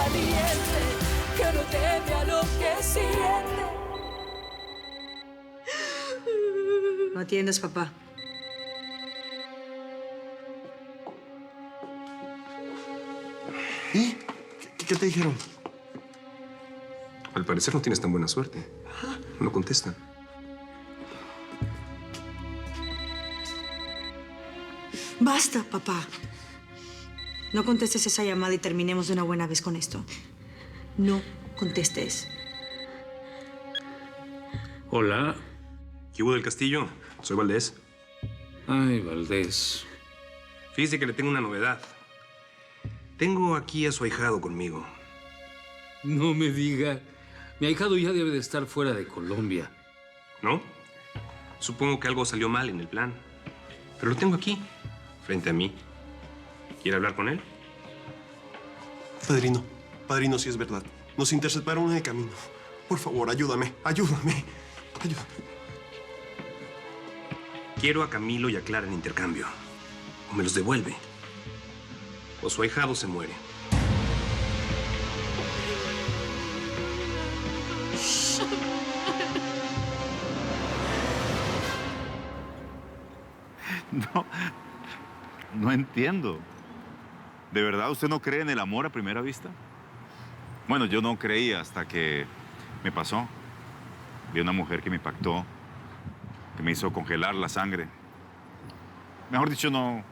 valiente que no teme a lo que siente. No atiendas, papá. ¿Y? ¿Qué te dijeron? Al parecer no tienes tan buena suerte. No contestan. Basta, papá. No contestes esa llamada y terminemos de una buena vez con esto. No contestes. Hola. ¿Qué hubo del Castillo? Soy Valdés. Ay, Valdés. Fíjese que le tengo una novedad. Tengo aquí a su ahijado conmigo. No me diga. Mi ahijado ya debe de estar fuera de Colombia. ¿No? Supongo que algo salió mal en el plan. Pero lo tengo aquí, frente a mí. ¿Quiere hablar con él? Padrino, si es verdad. Nos interceptaron en el camino. Por favor, ayúdame. Ayúdame. Quiero a Camilo y a Clara en intercambio. O me los devuelve. O su ahijado se muere. No entiendo. ¿De verdad usted no cree en el amor a primera vista? Bueno, yo no creía hasta que me pasó. Vi una mujer que me impactó, que me hizo congelar la sangre. Mejor dicho, no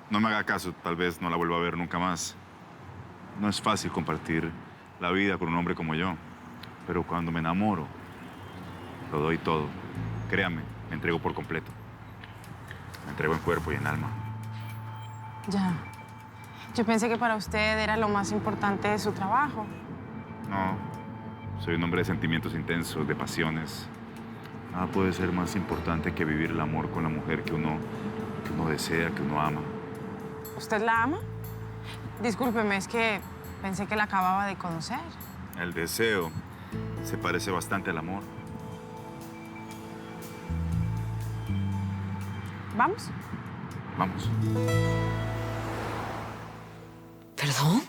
me haga caso. Tal vez no la vuelva a ver nunca más. No es fácil compartir la vida con un hombre como yo. Pero cuando me enamoro, lo doy todo. Créame, me entrego por completo. Me entrego en cuerpo y en alma. Ya. Yo pensé que para usted era lo más importante de su trabajo. No, soy un hombre de sentimientos intensos, de pasiones. Nada puede ser más importante que vivir el amor con la mujer que uno desea, que uno ama. ¿Usted la ama? Discúlpeme, es que pensé que la acababa de conocer. El deseo se parece bastante al amor. ¿Vamos? Vamos. ¿Perdón?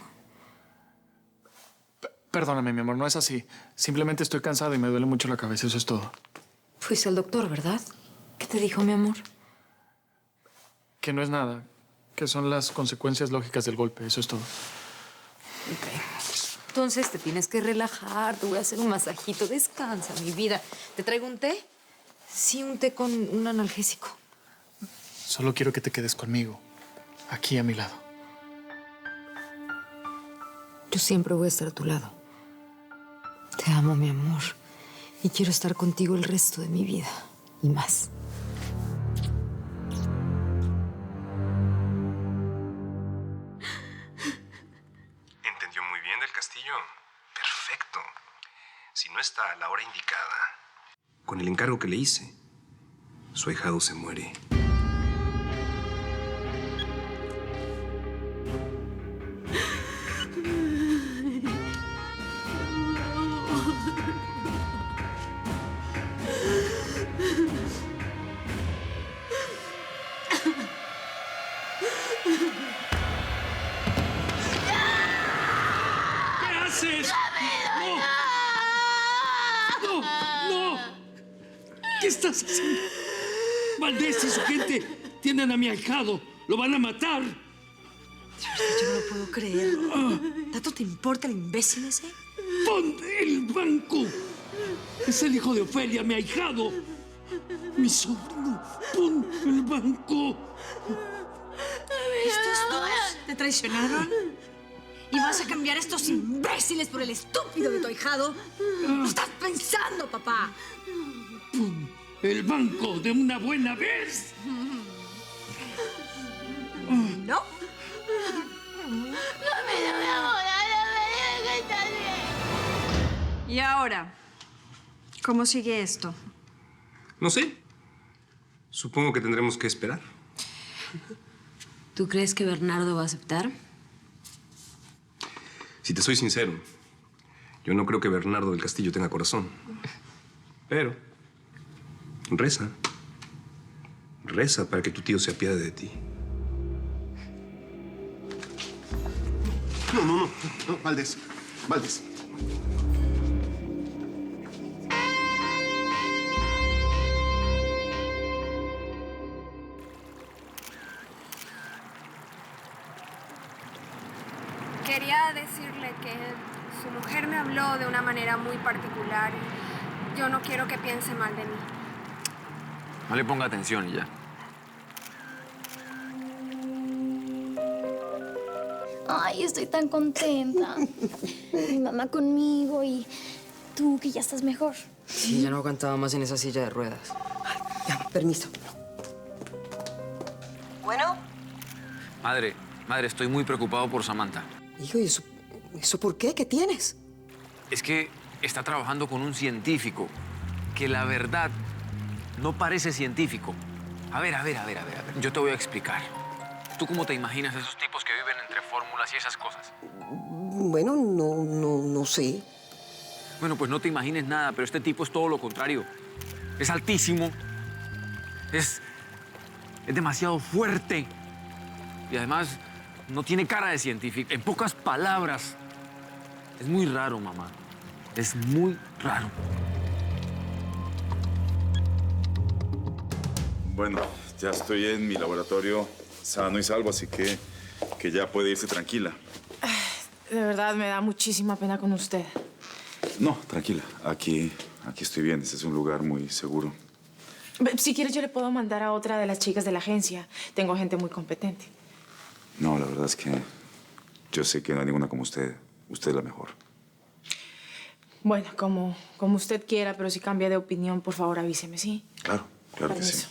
Perdóname, mi amor, no es así. Simplemente estoy cansado y me duele mucho la cabeza, eso es todo. Fuiste al doctor, ¿verdad? ¿Qué te dijo, mi amor? Que no es nada, que son las consecuencias lógicas del golpe, eso es todo. Ok. Entonces te tienes que relajar, te voy a hacer un masajito. Descansa, mi vida. ¿Te traigo un té? Sí, un té con un analgésico. Solo quiero que te quedes conmigo, aquí a mi lado. Yo siempre voy a estar a tu lado. Te amo, mi amor. Y quiero estar contigo el resto de mi vida. Y más. Entendió muy bien del Castillo. Perfecto. Si no está a la hora indicada, con el encargo que le hice, su ahijado se muere. ¿Qué haces? ¡No! ¡No! ¡No! ¿Qué estás haciendo? Valdés y su gente tienen a mi ahijado. ¡Lo van a matar! De verdad, yo no lo puedo creer. ¿Tanto te importa el imbécil ese? ¡Pon el banco! Es el hijo de Ofelia, mi ahijado. Mi sobrino. ¡Pon el banco! ¿Estos dos te traicionaron? ¿Y vas a cambiar a estos imbéciles por el estúpido de tu ahijado? ¿Qué estás pensando, papá? ¡Pon el banco de una buena vez! ¿No? ¿Y ahora? ¿Cómo sigue esto? No sé. Supongo que tendremos que esperar. ¿Tú crees que Bernardo va a aceptar? Si te soy sincero, yo no creo que Bernardo del Castillo tenga corazón. Pero reza. Reza para que tu tío se apiade de ti. No. No, Valdés. Valdés. Quería decirle que su mujer me habló de una manera muy particular y yo no quiero que piense mal de mí. No le ponga atención y ya. Ay, estoy tan contenta. Mi mamá conmigo y tú que ya estás mejor. Sí, ya no aguantaba más en esa silla de ruedas. Ya, permiso. ¿Bueno? Madre, estoy muy preocupado por Samantha. Hijo, ¿y eso por qué? ¿Qué tienes? Es que está trabajando con un científico que la verdad no parece científico. A ver. Yo te voy a explicar. ¿Tú cómo te imaginas esos tipos que viven entre fórmulas y esas cosas? Bueno, no sé. Bueno, pues no te imagines nada, pero este tipo es todo lo contrario. Es altísimo. Es demasiado fuerte. Y además no tiene cara de científico. En pocas palabras, es muy raro, mamá. Es muy raro. Bueno, ya estoy en mi laboratorio sano y salvo, así que ya puede irse tranquila. De verdad, me da muchísima pena con usted. No, tranquila. Aquí estoy bien. Este es un lugar muy seguro. Si quiere, yo le puedo mandar a otra de las chicas de la agencia. Tengo gente muy competente. No, la verdad es que yo sé que no hay ninguna como usted. Usted es la mejor. Bueno, como usted quiera, pero si cambia de opinión, por favor, avíseme, ¿sí? Claro que Permiso. sí.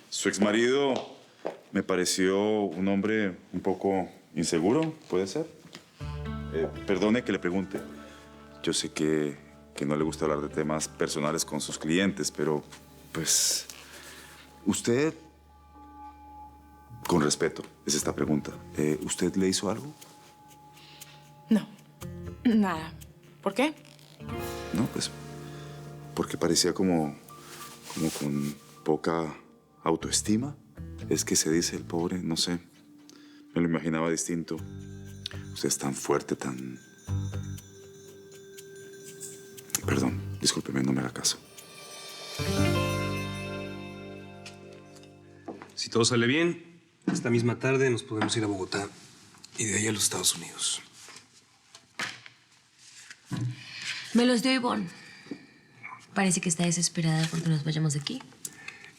Su exmarido me pareció un hombre un poco inseguro, ¿puede ser? Perdone que le pregunte. Yo sé que no le gusta hablar de temas personales con sus clientes, pero, pues, usted, con respeto, es esta pregunta. ¿Usted le hizo algo? No, nada. ¿Por qué? No, pues, porque parecía como con poca autoestima. Es que se dice el pobre, no sé. Me lo imaginaba distinto. Usted es tan fuerte, tan... Perdón, discúlpeme, no me haga caso. Si todo sale bien, esta misma tarde nos podemos ir a Bogotá y de ahí a los Estados Unidos. Me los dio Ivonne. Parece que está desesperada porque nos vayamos de aquí.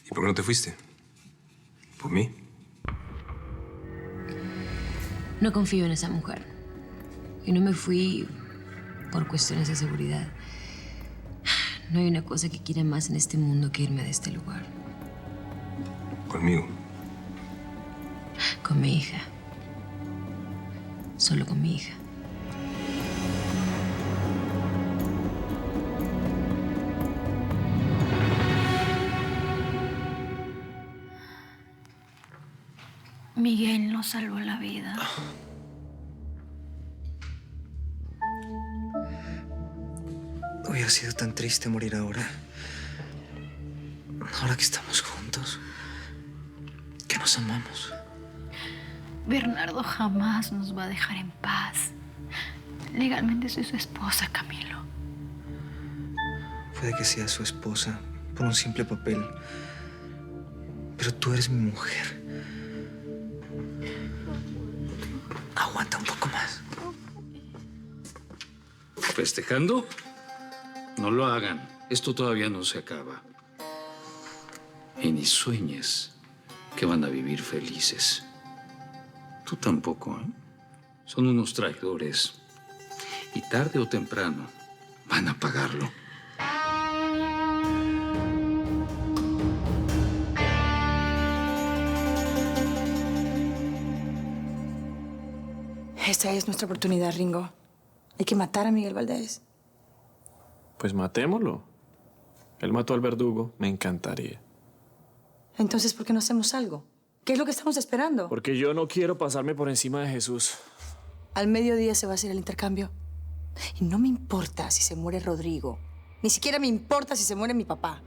¿Y por qué no te fuiste? ¿Por mí? No confío en esa mujer. Y no me fui por cuestiones de seguridad. No hay una cosa que quiera más en este mundo que irme de este lugar. ¿Conmigo? Con mi hija. Solo con mi hija. Miguel nos salvó la vida. Hubiera sido tan triste morir ahora. Ahora que estamos juntos. Que nos amamos. Bernardo jamás nos va a dejar en paz. Legalmente soy su esposa, Camilo. Puede que sea su esposa por un simple papel. Pero tú eres mi mujer. Aguanta un poco más. ¿Festejando? No lo hagan. Esto todavía no se acaba. Y ni sueñes que van a vivir felices. Tú tampoco, ¿eh? Son unos traidores. Y tarde o temprano van a pagarlo. Esta es nuestra oportunidad, Ringo. Hay que matar a Miguel Valdés. Pues matémoslo. Él mató al verdugo. Me encantaría. Entonces, ¿por qué no hacemos algo? ¿Qué es lo que estamos esperando? Porque yo no quiero pasarme por encima de Jesús. Al mediodía se va a hacer el intercambio. Y no me importa si se muere Rodrigo. Ni siquiera me importa si se muere mi papá.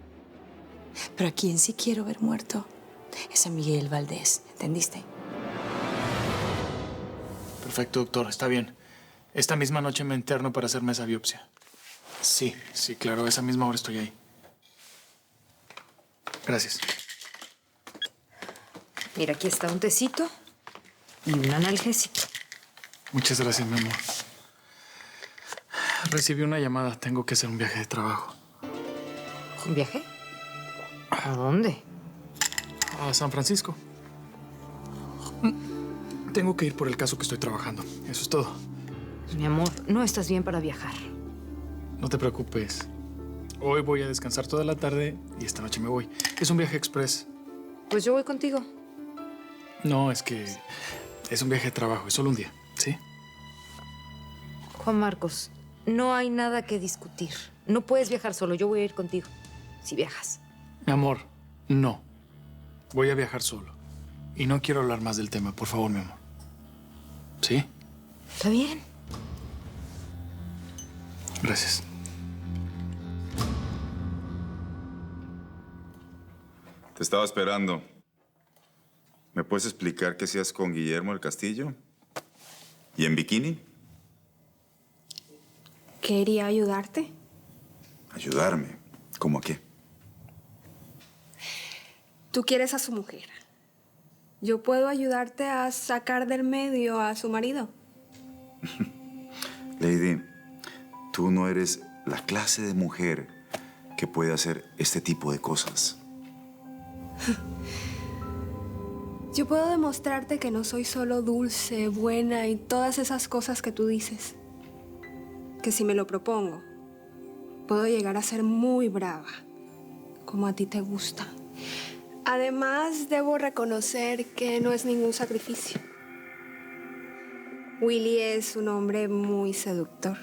Pero a quien sí quiero ver muerto es a Miguel Valdés. ¿Entendiste? Perfecto, doctor. Está bien. Esta misma noche me interno para hacerme esa biopsia. Sí, claro, a esa misma hora estoy ahí. Gracias. Mira, aquí está un tecito y un analgésico. Muchas gracias, mi amor. Recibí una llamada. Tengo que hacer un viaje de trabajo. ¿Un viaje? ¿A dónde? A San Francisco. Tengo que ir por el caso que estoy trabajando. Eso es todo. Mi amor, no estás bien para viajar. No te preocupes. Hoy voy a descansar toda la tarde y esta noche me voy. Es un viaje express. Pues yo voy contigo. No, es que es un viaje de trabajo. Es solo un día, ¿sí? Juan Marcos, no hay nada que discutir. No puedes viajar solo. Yo voy a ir contigo. Si viajas. Mi amor, no. Voy a viajar solo. Y no quiero hablar más del tema, por favor, mi amor. ¿Sí? Está bien. Gracias. Te estaba esperando. ¿Me puedes explicar qué hacías con Guillermo del Castillo? ¿Y en bikini? Quería ayudarte. ¿Ayudarme? ¿Cómo a qué? Tú quieres a su mujer. Yo puedo ayudarte a sacar del medio a su marido. Lady, tú no eres la clase de mujer que puede hacer este tipo de cosas. Yo puedo demostrarte que no soy solo dulce, buena y todas esas cosas que tú dices. Que si me lo propongo, puedo llegar a ser muy brava, como a ti te gusta. Además, debo reconocer que no es ningún sacrificio. Willy es un hombre muy seductor.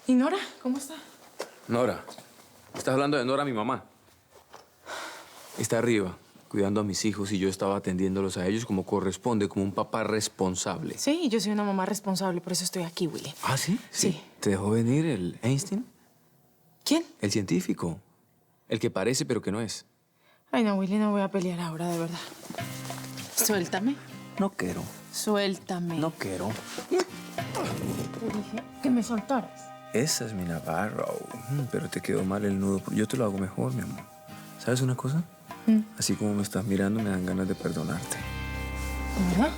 ¿Y Nora? ¿Cómo está? Nora. ¿Estás hablando de Nora, mi mamá? Está arriba, cuidando a mis hijos y yo estaba atendiéndolos a ellos como corresponde, como un papá responsable. Sí, yo soy una mamá responsable, por eso estoy aquí, Willy. ¿Ah, sí? Sí. ¿Te dejó venir el Einstein? ¿Quién? El científico. El que parece pero que no es. Ay, no, Willy, no voy a pelear ahora, de verdad. Suéltame. No quiero. Suéltame. No quiero. Te dije que me soltaras. Esa es mi Navarro. Pero te quedó mal el nudo. Yo te lo hago mejor, mi amor. ¿Sabes una cosa? Así como me estás mirando, me dan ganas de perdonarte. ¿Verdad?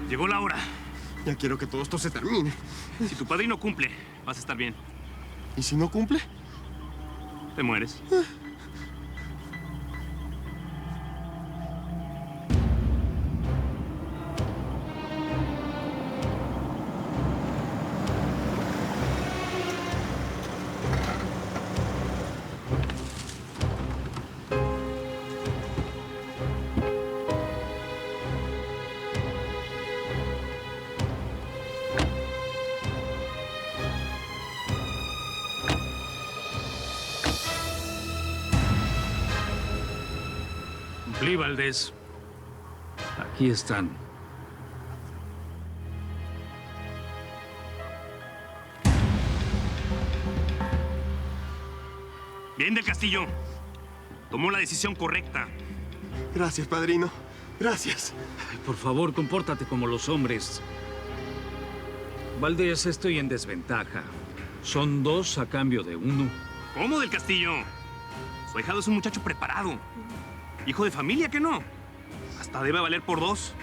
Llegó la hora. Ya quiero que todo esto se termine. Si tu padrino cumple, vas a estar bien. ¿Y si no cumple? Te mueres. Cumplí, Valdés. Aquí están. Bien del Castillo. Tomó la decisión correcta. Gracias, padrino. Gracias. Ay, por favor, compórtate como los hombres. Valdés, estoy en desventaja. Son 2 a cambio de 1. ¿Cómo del Castillo? Su ahijado es un muchacho preparado. Hijo de familia, ¿que no? Hasta debe valer por 2.